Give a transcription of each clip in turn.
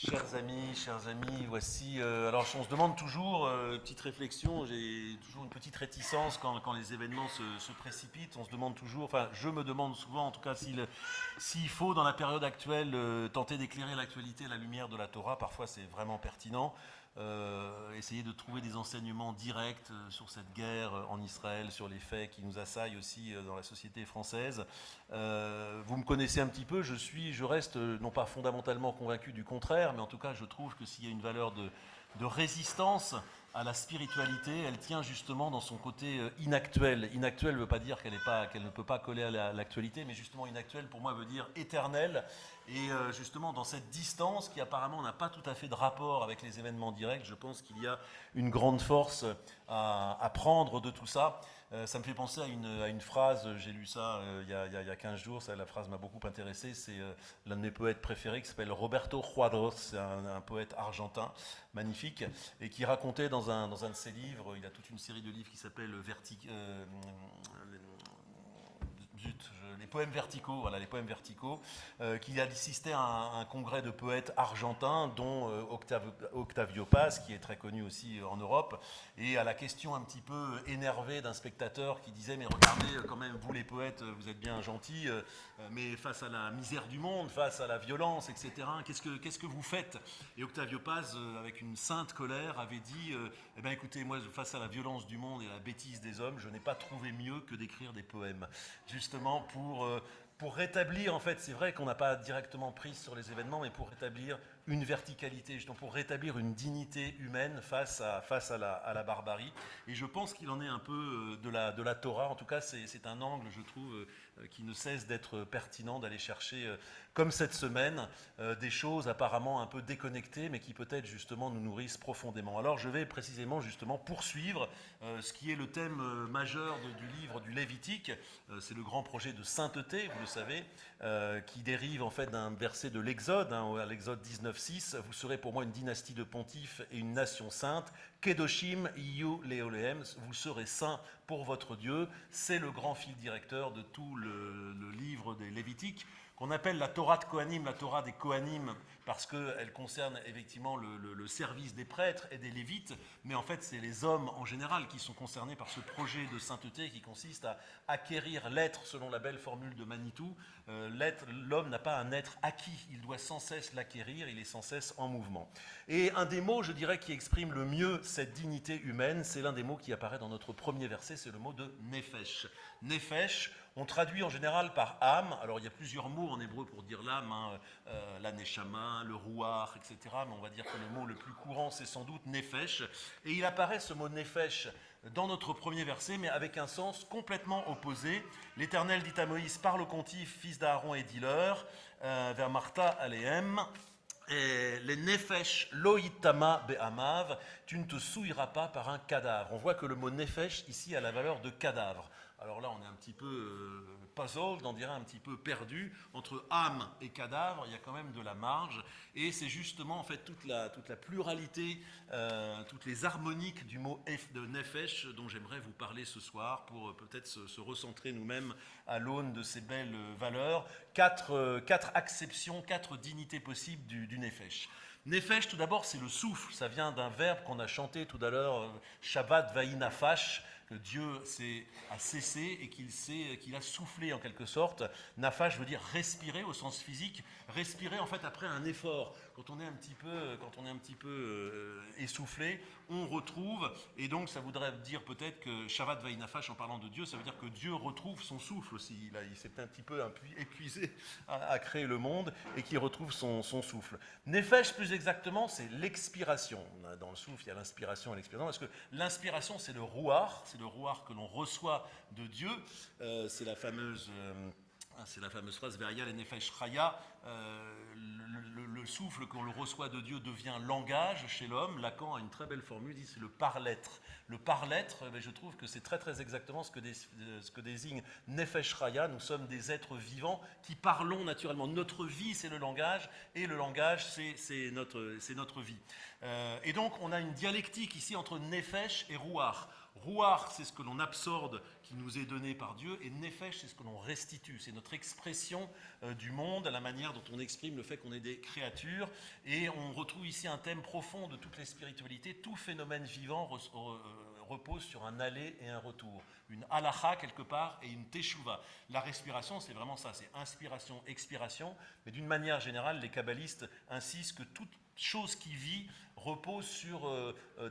Chers amis, voici. Alors, on se demande toujours, petite réflexion, j'ai toujours une petite réticence quand les événements se précipitent. On se demande toujours, enfin, je me demande souvent, en tout cas, s'il faut, dans la période actuelle, tenter d'éclairer l'actualité à la lumière de la Torah. Parfois, c'est vraiment pertinent. Essayer de trouver des enseignements directs sur cette guerre en Israël, sur les faits qui nous assaillent aussi dans la société française. Vous me connaissez un petit peu, je reste non pas fondamentalement convaincu du contraire, mais en tout cas je trouve que s'il y a une valeur de résistance à la spiritualité, elle tient justement dans son côté inactuel. Inactuel ne veut pas dire qu'elle ne peut pas coller à l'actualité, mais justement inactuel pour moi veut dire éternel. Et justement dans cette distance qui apparemment n'a pas tout à fait de rapport avec les événements directs, je pense qu'il y a une grande force à prendre de tout ça. Ça me fait penser à une phrase, j'ai lu ça il y a 15 jours, la phrase m'a beaucoup intéressé, c'est l'un de mes poètes préférés qui s'appelle Roberto Juadros, c'est un poète argentin magnifique, et qui racontait dans un de ses livres, il a toute une série de livres qui s'appelle les poèmes verticaux, voilà, les poèmes verticaux, qu'il a assisté à un congrès de poètes argentins, dont Octavio Paz, qui est très connu aussi en Europe, et à la question un petit peu énervée d'un spectateur qui disait « Mais regardez, quand même, vous les poètes, vous êtes bien gentils, mais face à la misère du monde, face à la violence, etc., qu'est-ce que vous faites ?» Et Octavio Paz, avec une sainte colère, avait dit « Eh bien écoutez, moi, face à la violence du monde et à la bêtise des hommes, je n'ai pas trouvé mieux que d'écrire des poèmes. » Justement pour rétablir, en fait, c'est vrai qu'on n'a pas directement prise sur les événements, mais pour rétablir une verticalité, justement, pour rétablir une dignité humaine face à la barbarie. Et je pense qu'il en est un peu de la Torah. En tout cas, c'est un angle, je trouve, qui ne cesse d'être pertinent, d'aller chercher, comme cette semaine, des choses apparemment un peu déconnectées, mais qui peut-être justement nous nourrissent profondément. Alors je vais précisément justement poursuivre ce qui est le thème majeur du livre du Lévitique. C'est le grand projet de sainteté, vous le savez, qui dérive en fait d'un verset de l'Exode, à l'Exode 19:6. Vous serez pour moi une dynastie de pontifes et une nation sainte. Kedoshim iyu leolehem, vous serez saints pour votre Dieu. C'est le grand fil directeur de tout le livre des Lévitiques, qu'on appelle la Torah de Kohanim, la Torah des Kohanim, parce qu'elle concerne effectivement le service des prêtres et des lévites, mais en fait c'est les hommes en général qui sont concernés par ce projet de sainteté qui consiste à acquérir l'être, selon la belle formule de Manitou. L'homme n'a pas un être acquis, il doit sans cesse l'acquérir, il est sans cesse en mouvement. Et un des mots, je dirais, qui exprime le mieux cette dignité humaine, c'est l'un des mots qui apparaît dans notre premier verset, c'est le mot de Nefesh. Nefesh, on traduit en général par âme. Alors il y a plusieurs mots en hébreu pour dire l'âme, la neshama, le rouar, etc. Mais on va dire que le mot le plus courant c'est sans doute nefesh. Et il apparaît ce mot nefesh dans notre premier verset, mais avec un sens complètement opposé. L'Éternel dit à Moïse, parle au pontife, fils d'Aaron et dis-leur, vers Martha Alehem, les nefesh loïtama be'amav, tu ne te souilleras pas par un cadavre. On voit que le mot nefesh ici a la valeur de cadavre. Alors là, on est un petit peu puzzled, on dirait un petit peu perdu. Entre âme et cadavre, il y a quand même de la marge. Et c'est justement en fait toute la pluralité, toutes les harmoniques du mot de nefesh dont j'aimerais vous parler ce soir pour peut-être se recentrer nous-mêmes à l'aune de ces belles valeurs. Quatre acceptions, quatre dignités possibles du nefesh. Nefesh, tout d'abord, c'est le souffle. Ça vient d'un verbe qu'on a chanté tout à l'heure, Shabbat vaï nafash, que Dieu a cessé et qu'il a soufflé en quelque sorte. Nafash veut dire respirer au sens physique, respirer en fait après un effort. Quand on est un petit peu essoufflé, on retrouve, et donc ça voudrait dire peut-être que Shabbat vaï nafash, en parlant de Dieu, ça veut dire que Dieu retrouve son souffle aussi. Il s'est un petit peu épuisé à créer le monde et qu'il retrouve son souffle. Nefesh, plus exactement, c'est l'expiration. Dans le souffle, il y a l'inspiration et l'expiration, parce que l'inspiration, c'est le rouar que l'on reçoit de Dieu. C'est la fameuse phrase Veria le nefesh chaya. Le souffle qu'on le reçoit de Dieu devient langage chez l'homme. Lacan a une très belle formule, il dit c'est le par-l'être. Le par-l'être, je trouve que c'est très très exactement ce que désigne nefesh chaya. Nous sommes des êtres vivants qui parlons naturellement. Notre vie c'est le langage et le langage c'est notre vie. Et donc on a une dialectique ici entre nefesh et rouar. Ruach, c'est ce que l'on absorbe, qui nous est donné par Dieu, et Nefesh, c'est ce que l'on restitue. C'est notre expression du monde, la manière dont on exprime le fait qu'on est des créatures. Et on retrouve ici un thème profond de toutes les spiritualités. Tout phénomène vivant repose sur un aller et un retour. Une halacha quelque part et une teshuva. La respiration, c'est vraiment ça, c'est inspiration, expiration. Mais d'une manière générale, les kabbalistes insistent que toute chose qui vit repose sur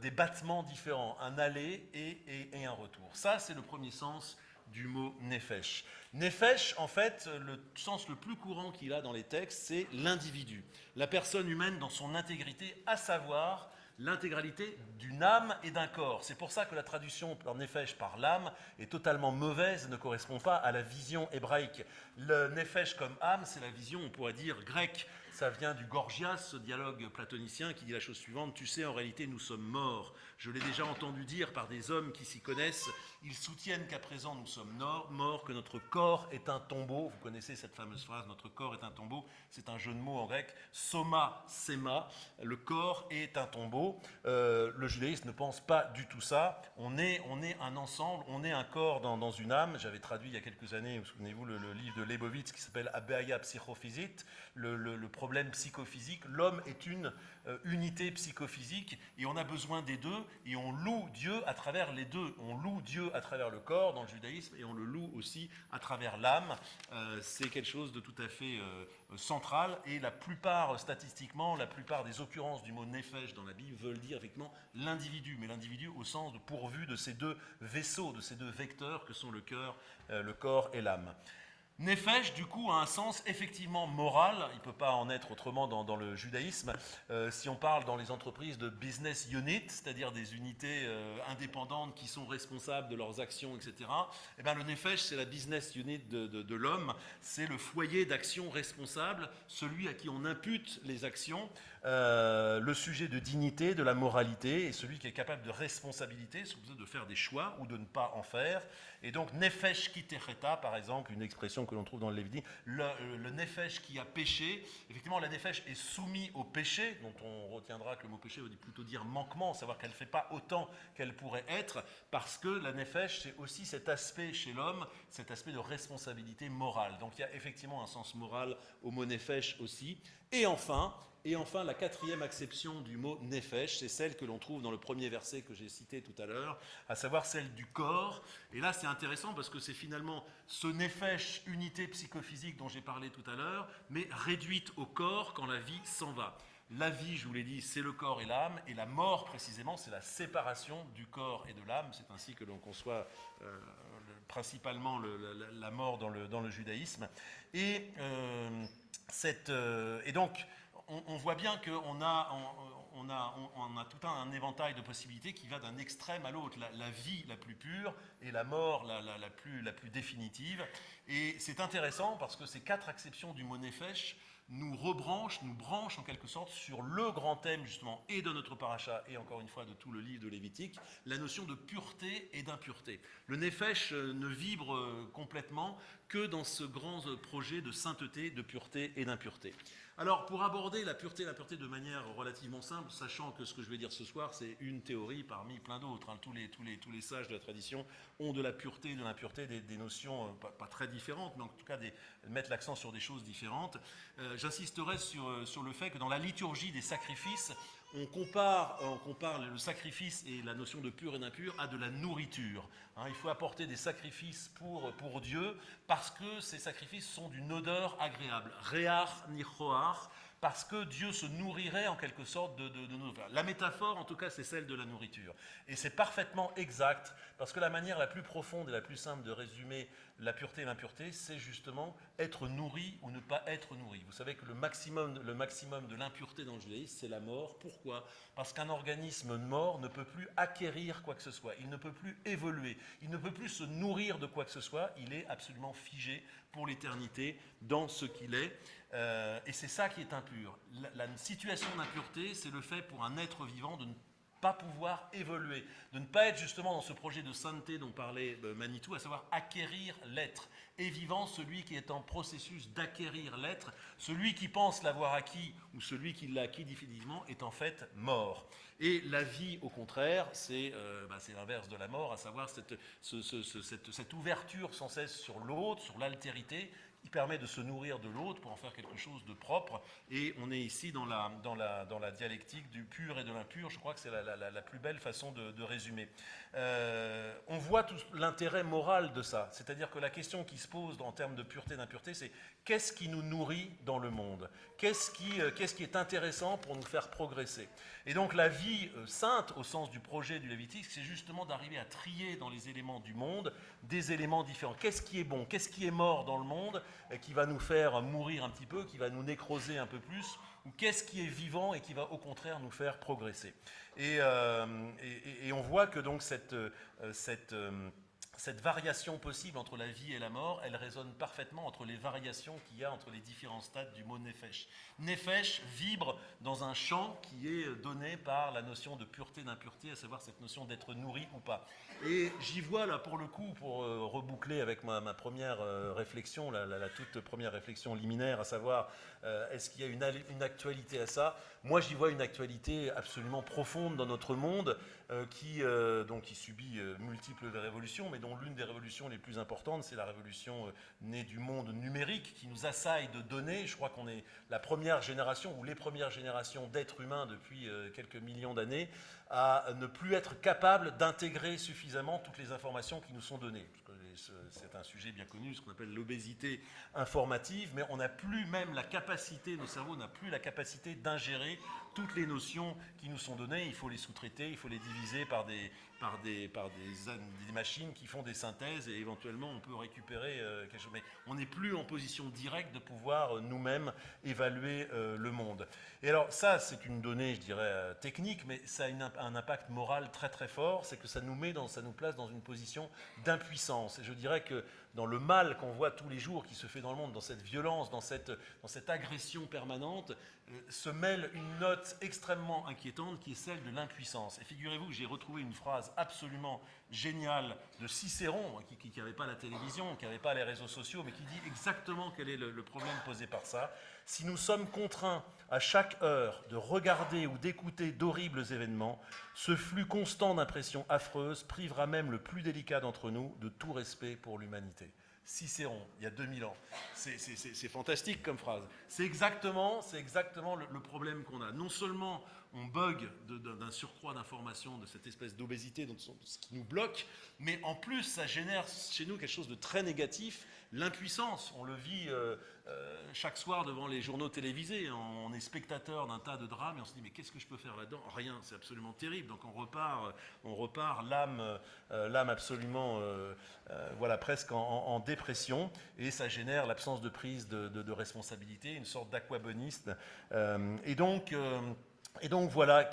des battements différents, un aller et un retour. Ça, c'est le premier sens du mot nefesh. Nefesh, en fait, le sens le plus courant qu'il a dans les textes, c'est l'individu, la personne humaine dans son intégrité, à savoir l'intégralité d'une âme et d'un corps. C'est pour ça que la traduction par nefesh par l'âme est totalement mauvaise et ne correspond pas à la vision hébraïque. Le nefesh comme âme, c'est la vision, on pourrait dire, grecque. Ça vient du Gorgias, ce dialogue platonicien qui dit la chose suivante: tu sais, en réalité, nous sommes morts. Je l'ai déjà entendu dire par des hommes qui s'y connaissent. Ils soutiennent qu'à présent, nous sommes morts, que notre corps est un tombeau. Vous connaissez cette fameuse phrase, notre corps est un tombeau. C'est un jeu de mots en grec. Soma, sema, le corps est un tombeau. Le judaïsme ne pense pas du tout ça. On est un ensemble, on est un corps dans une âme. J'avais traduit il y a quelques années, vous souvenez-vous, le livre de Leibovitz qui s'appelle Abeaya Psychophysite, le problème psychophysique. L'homme est une unité psychophysique et on a besoin des deux et on loue Dieu à travers les deux. On loue Dieu à travers le corps dans le judaïsme et on le loue aussi à travers l'âme. C'est quelque chose de tout à fait central et la plupart, statistiquement, la plupart des occurrences du mot nefesh dans la Bible veulent dire effectivement l'individu, mais l'individu au sens de pourvu de ces deux vaisseaux, de ces deux vecteurs que sont le cœur, le corps et l'âme. Nefesh, du coup, a un sens effectivement moral, il ne peut pas en être autrement dans le judaïsme. Si on parle dans les entreprises de business unit, c'est-à-dire des unités indépendantes qui sont responsables de leurs actions, etc., eh bien, le Nefesh, c'est la business unit de l'homme, c'est le foyer d'action responsable, celui à qui on impute les actions, le sujet de dignité, de la moralité, et celui qui est capable de responsabilité, de faire des choix ou de ne pas en faire. Et donc, Nefesh kitecheta, par exemple, une expression que l'on trouve dans le Lévitique, le Nefesh qui a péché, effectivement, la Nefesh est soumise au péché, dont on retiendra que le mot péché veut plutôt dire manquement, savoir qu'elle ne fait pas autant qu'elle pourrait être, parce que la Nefesh, c'est aussi cet aspect chez l'homme, cet aspect de responsabilité morale. Donc, il y a effectivement un sens moral au mot Nefesh aussi. Et enfin, la quatrième acception du mot nefesh, c'est celle que l'on trouve dans le premier verset que j'ai cité tout à l'heure, à savoir celle du corps. Et là, c'est intéressant parce que c'est finalement ce nefesh, unité psychophysique dont j'ai parlé tout à l'heure, mais réduite au corps quand la vie s'en va. La vie, je vous l'ai dit, c'est le corps et l'âme, et la mort, précisément, c'est la séparation du corps et de l'âme. C'est ainsi que l'on conçoit principalement la mort dans le judaïsme. Et donc, on voit bien qu'on a tout un éventail de possibilités qui va d'un extrême à l'autre, la vie la plus pure et la mort la plus définitive. Et c'est intéressant parce que ces quatre acceptions du mot nefesh nous branchent en quelque sorte sur le grand thème justement et de notre paracha et encore une fois de tout le livre de Lévitique, la notion de pureté et d'impureté. Le nefesh ne vibre complètement que dans ce grand projet de sainteté, de pureté et d'impureté. Alors, pour aborder la pureté et l'impureté de manière relativement simple, sachant que ce que je vais dire ce soir, c'est une théorie parmi plein d'autres. Tous les sages de la tradition ont de la pureté et de l'impureté des notions pas très différentes, mais en tout cas mettre l'accent sur des choses différentes. J'insisterai sur le fait que dans la liturgie des sacrifices, on compare le sacrifice et la notion de pur et d'impur à de la nourriture. Il faut apporter des sacrifices pour Dieu parce que ces sacrifices sont d'une odeur agréable. Réar nichoar, parce que Dieu se nourrirait en quelque sorte de nos frères. La métaphore, en tout cas, c'est celle de la nourriture. Et c'est parfaitement exact, parce que la manière la plus profonde et la plus simple de résumer la pureté et l'impureté, c'est justement être nourri ou ne pas être nourri. Vous savez que le maximum de l'impureté dans le judaïsme, c'est la mort. Pourquoi ? Parce qu'un organisme mort ne peut plus acquérir quoi que ce soit, il ne peut plus évoluer, il ne peut plus se nourrir de quoi que ce soit, il est absolument figé pour l'éternité dans ce qu'il est. Et c'est ça qui est impur. La situation d'impureté, c'est le fait pour un être vivant de ne pas pouvoir évoluer, de ne pas être justement dans ce projet de sainteté dont parlait Manitou, à savoir acquérir l'être. Et vivant celui qui est en processus d'acquérir l'être, celui qui pense l'avoir acquis ou celui qui l'a acquis définitivement est en fait mort. Et la vie, au contraire, c'est l'inverse de la mort, à savoir cette ouverture sans cesse sur l'autre, sur l'altérité, qui permet de se nourrir de l'autre pour en faire quelque chose de propre. Et on est ici dans la dialectique du pur et de l'impur. Je crois que c'est la plus belle façon de résumer. On voit tout l'intérêt moral de ça. C'est-à-dire que la question qui se pose en termes de pureté et d'impureté, c'est qu'est-ce qui nous nourrit dans le monde? Qu'est-ce qui est intéressant pour nous faire progresser? Et donc la vie sainte, au sens du projet du Lévitique, c'est justement d'arriver à trier dans les éléments du monde des éléments différents. Qu'est-ce qui est bon? Qu'est-ce qui est mort dans le monde et qui va nous faire mourir un petit peu, qui va nous nécroser un peu plus? Ou qu'est-ce qui est vivant et qui va au contraire nous faire progresser? Et on voit que donc cette variation possible entre la vie et la mort, elle résonne parfaitement entre les variations qu'il y a entre les différents stades du mot nefesh. Nefesh vibre dans un champ qui est donné par la notion de pureté, d'impureté, à savoir cette notion d'être nourri ou pas. Et j'y vois là pour le coup, pour reboucler avec ma première réflexion, la toute première réflexion liminaire, à savoir est-ce qu'il y a une actualité à ça? Moi j'y vois une actualité absolument profonde dans notre monde qui subit multiples révolutions, mais dont l'une des révolutions les plus importantes, c'est la révolution née du monde numérique qui nous assaille de données. Je crois qu'on est la première génération ou les premières générations d'êtres humains depuis quelques millions d'années à ne plus être capable d'intégrer suffisamment toutes les informations qui nous sont données. C'est un sujet bien connu, ce qu'on appelle l'obésité informative, mais on n'a plus même la capacité, nos cerveaux n'ont plus la capacité d'ingérer toutes les notions qui nous sont données. Il faut les sous-traiter, il faut les diviser par des machines qui font des synthèses et éventuellement on peut récupérer quelque chose. Mais on n'est plus en position directe de pouvoir nous-mêmes évaluer le monde. Et alors ça, c'est une donnée, je dirais, technique, mais ça a un impact moral très très fort, c'est que ça nous place dans une position d'impuissance. Et je dirais que dans le mal qu'on voit tous les jours qui se fait dans le monde, dans cette violence, dans cette agression permanente, se mêle une note extrêmement inquiétante qui est celle de l'impuissance. Et figurez-vous que j'ai retrouvé une phrase absolument géniale de Cicéron, qui n'avait pas la télévision, qui n'avait pas les réseaux sociaux, mais qui dit exactement quel est le problème posé par ça. Si nous sommes contraints à chaque heure de regarder ou d'écouter d'horribles événements, ce flux constant d'impressions affreuses privera même le plus délicat d'entre nous de tout respect pour l'humanité. Cicéron, il y a 2000 ans. C'est fantastique comme phrase. C'est exactement le problème qu'on a. Non seulement on bug d'un surcroît d'informations, de cette espèce d'obésité, ce qui nous bloque, mais en plus ça génère chez nous quelque chose de très négatif, l'impuissance. On le vit chaque soir devant les journaux télévisés. On est spectateur d'un tas de drames et on se dit mais qu'est-ce que je peux faire là-dedans? Rien, c'est absolument terrible. Donc on repart l'âme absolument presque en dépression, et ça génère l'absence de prise de responsabilité, une sorte d'aquaboniste. Et donc voilà,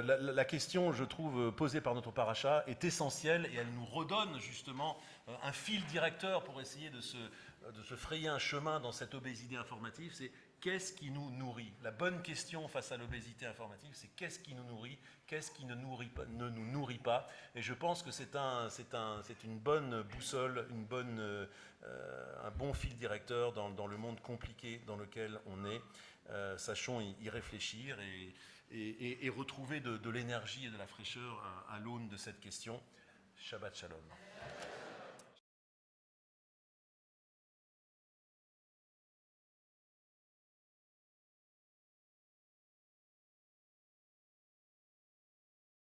la question, je trouve, posée par notre paracha est essentielle et elle nous redonne justement un fil directeur pour essayer de se frayer un chemin dans cette obésité informative. C'est qu'est-ce qui nous nourrit? La bonne question face à l'obésité informative, c'est qu'est-ce qui nous nourrit? Qu'est-ce qui ne nous nourrit pas? Et je pense que c'est une bonne boussole, un bon fil directeur dans le monde compliqué dans lequel on est. Sachons y réfléchir et retrouver de l'énergie et de la fraîcheur à l'aune de cette question. Shabbat Shalom.